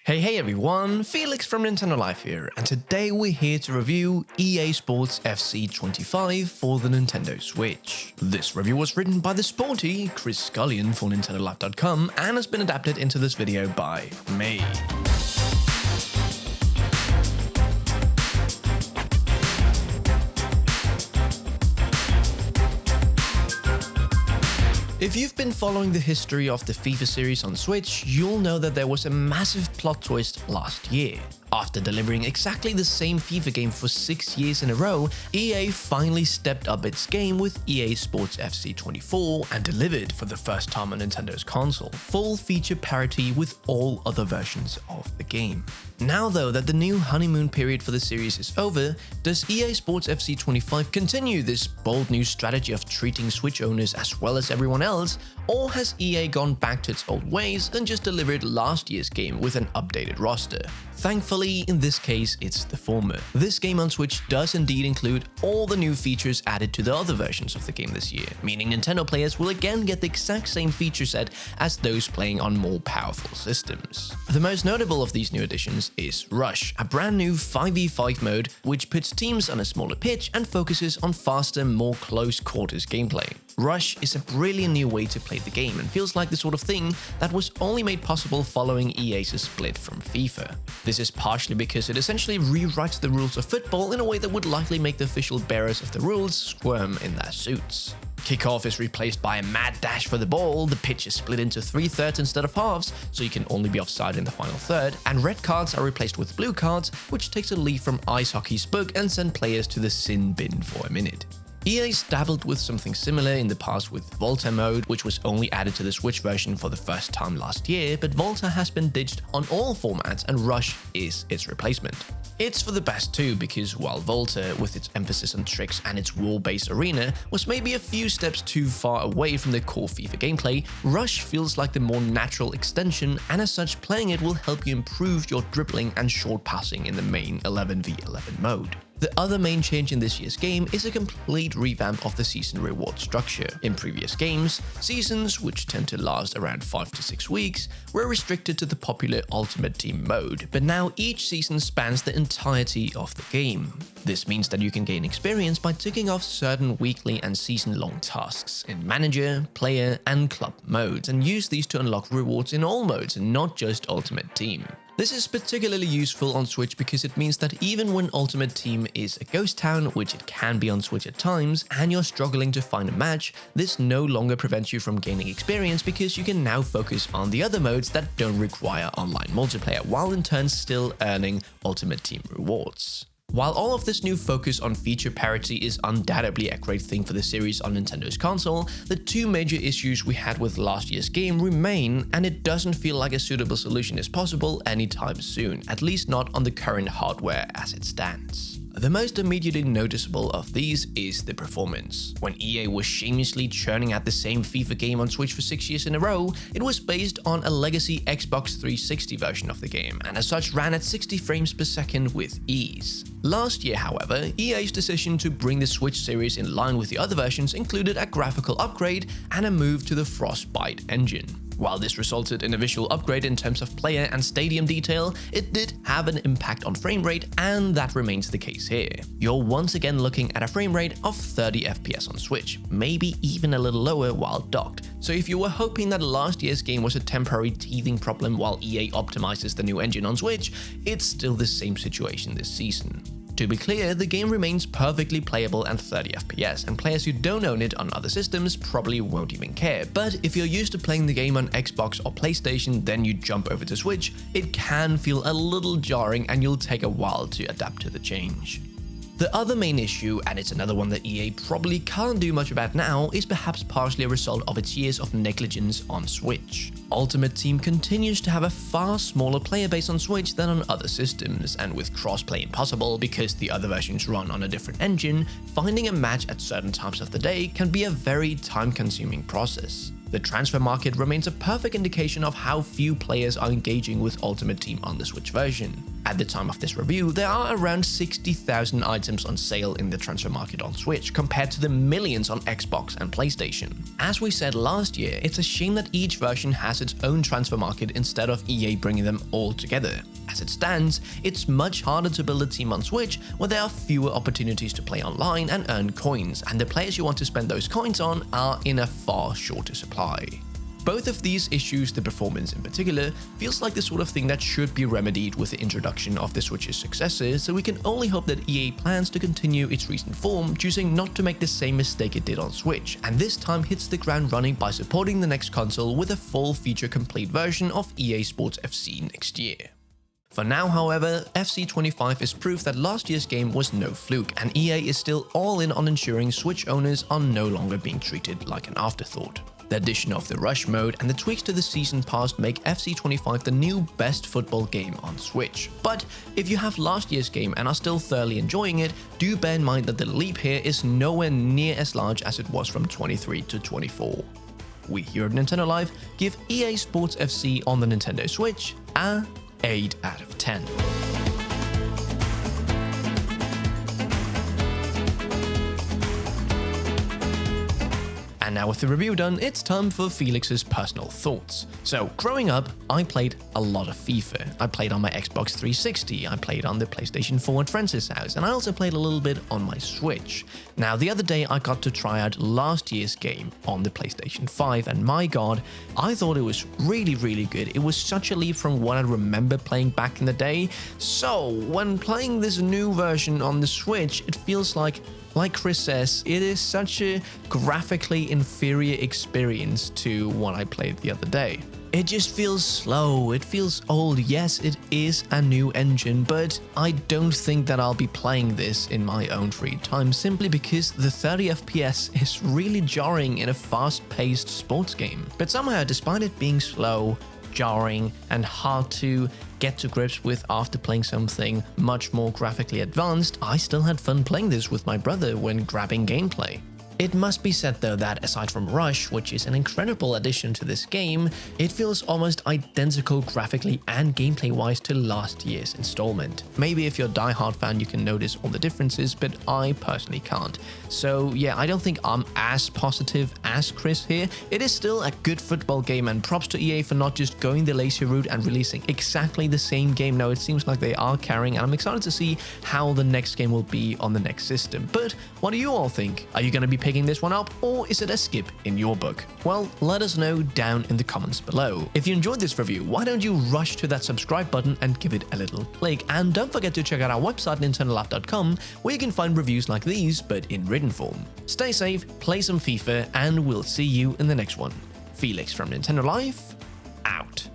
Hey everyone, Felix from Nintendo Life here, and today we're here to review EA Sports FC 25 for the Nintendo Switch. This review was written by the sporty Chris Scullion for NintendoLife.com and has been adapted into this video by me. If you've been following the history of the FIFA series on Switch, you'll know that there was a massive plot twist last year. After delivering exactly the same FIFA game for 6 years in a row, EA finally stepped up its game with EA Sports FC 24 and delivered for the first time on Nintendo's console, full feature parity with all other versions of the game. Now though that the new honeymoon period for the series is over, does EA Sports FC 25 continue this bold new strategy of treating Switch owners as well as everyone else, or has EA gone back to its old ways and just delivered last year's game with an updated roster? Thankfully, in this case, it's the former. This game on Switch does indeed include all the new features added to the other versions of the game this year, meaning Nintendo players will again get the exact same feature set as those playing on more powerful systems. The most notable of these new additions is Rush, a brand new 5v5 mode which puts teams on a smaller pitch and focuses on faster, more close quarters gameplay. Rush is a brilliant new way to play the game and feels like the sort of thing that was only made possible following EA's split from FIFA. This is partially because it essentially rewrites the rules of football in a way that would likely make the official bearers of the rules squirm in their suits. Kickoff is replaced by a mad dash for the ball, the pitch is split into 3/3 instead of halves, so you can only be offside in the final third, and red cards are replaced with blue cards, which takes a leaf from ice hockey's book and send players to the sin bin for a minute. EA's dabbled with something similar in the past with Volta mode, which was only added to the Switch version for the first time last year, but Volta has been ditched on all formats and Rush is its replacement. It's for the best too, because while Volta, with its emphasis on tricks and its wall-based arena, was maybe a few steps too far away from the core FIFA gameplay, Rush feels like the more natural extension, and as such playing it will help you improve your dribbling and short passing in the main 11v11 mode. The other main change in this year's game is a complete revamp of the season reward structure. In previous games, seasons, which tend to last around 5 to 6 weeks, were restricted to the popular Ultimate Team mode, but now each season spans the entirety of the game. This means that you can gain experience by ticking off certain weekly and season-long tasks in Manager, Player, and Club modes, and use these to unlock rewards in all modes and not just Ultimate Team. This is particularly useful on Switch because it means that even when Ultimate Team is a ghost town, which it can be on Switch at times, and you're struggling to find a match, this no longer prevents you from gaining experience because you can now focus on the other modes that don't require online multiplayer, while in turn still earning Ultimate Team rewards. While all of this new focus on feature parity is undoubtedly a great thing for the series on Nintendo's console, the two major issues we had with last year's game remain, and it doesn't feel like a suitable solution is possible anytime soon, at least not on the current hardware as it stands. The most immediately noticeable of these is the performance. When EA was shamelessly churning out the same FIFA game on Switch for 6 years in a row, it was based on a legacy Xbox 360 version of the game, and as such ran at 60 frames per second with ease. Last year, however, EA's decision to bring the Switch series in line with the other versions included a graphical upgrade and a move to the Frostbite engine. While this resulted in a visual upgrade in terms of player and stadium detail, it did have an impact on frame rate, and that remains the case here. You're once again looking at a frame rate of 30 FPS on Switch, maybe even a little lower while docked. So if you were hoping that last year's game was a temporary teething problem while EA optimizes the new engine on Switch, it's still the same situation this season. To be clear, the game remains perfectly playable at 30 FPS, and players who don't own it on other systems probably won't even care. But if you're used to playing the game on Xbox or PlayStation, then you jump over to Switch, it can feel a little jarring and you'll take a while to adapt to the change. The other main issue, and it's another one that EA probably can't do much about now, is perhaps partially a result of its years of negligence on Switch. Ultimate Team continues to have a far smaller player base on Switch than on other systems, and with crossplay impossible because the other versions run on a different engine, finding a match at certain times of the day can be a very time-consuming process. The transfer market remains a perfect indication of how few players are engaging with Ultimate Team on the Switch version. At the time of this review, there are around 60,000 items on sale in the transfer market on Switch, compared to the millions on Xbox and PlayStation. As we said last year, it's a shame that each version has its own transfer market instead of EA bringing them all together. As it stands, it's much harder to build a team on Switch where there are fewer opportunities to play online and earn coins, and the players you want to spend those coins on are in a far shorter supply. Both of these issues, the performance in particular, feels like the sort of thing that should be remedied with the introduction of the Switch's successor, so we can only hope that EA plans to continue its recent form, choosing not to make the same mistake it did on Switch, and this time hits the ground running by supporting the next console with a full feature-complete version of EA Sports FC next year. For now, however, FC 25 is proof that last year's game was no fluke, and EA is still all in on ensuring Switch owners are no longer being treated like an afterthought. The addition of the Rush mode and the tweaks to the Season Pass make FC 25 the new best football game on Switch. But if you have last year's game and are still thoroughly enjoying it, do bear in mind that the leap here is nowhere near as large as it was from 23 to 24. We here at Nintendo Live give EA Sports FC on the Nintendo Switch a 8 out of 10. And now with the review done, it's time for Felix's personal thoughts. So, growing up, I played a lot of FIFA. I played on my Xbox 360, I played on the PlayStation 4 at Francis' house, and I also played a little bit on my Switch. Now, the other day I got to try out last year's game on the PlayStation 5, and my god, I thought it was really good. It was such a leap from what I remember playing back in the day. So, when playing this new version on the Switch, it feels like Chris says, it is such a graphically inferior experience to what I played the other day. It just feels slow, it feels old. Yes, it is a new engine, but I don't think that I'll be playing this in my own free time simply because the 30 FPS is really jarring in a fast-paced sports game. But somehow, despite it being slow, jarring, and hard to get to grips with after playing something much more graphically advanced, I still had fun playing this with my brother when grabbing gameplay. It must be said though that aside from Rush, which is an incredible addition to this game, it feels almost identical graphically and gameplay wise to last year's installment. Maybe if you're a die-hard fan you can notice all the differences, but I personally can't. So yeah, I don't think I'm as positive as Chris here. It is still a good football game, and props to EA for not just going the lazy route and releasing exactly the same game. No, it seems like they are caring, and I'm excited to see how the next game will be on the next system. But what do you all think? Are you going to be picking this one up, or is it a skip in your book? Well, let us know down in the comments below. If you enjoyed this review, why don't you rush to that subscribe button and give it a little click, and don't forget to check out our website nintendolive.com, where you can find reviews like these but in written form. Stay safe, play some FIFA, and we'll see you in the next one. Felix from Nintendo Live, out.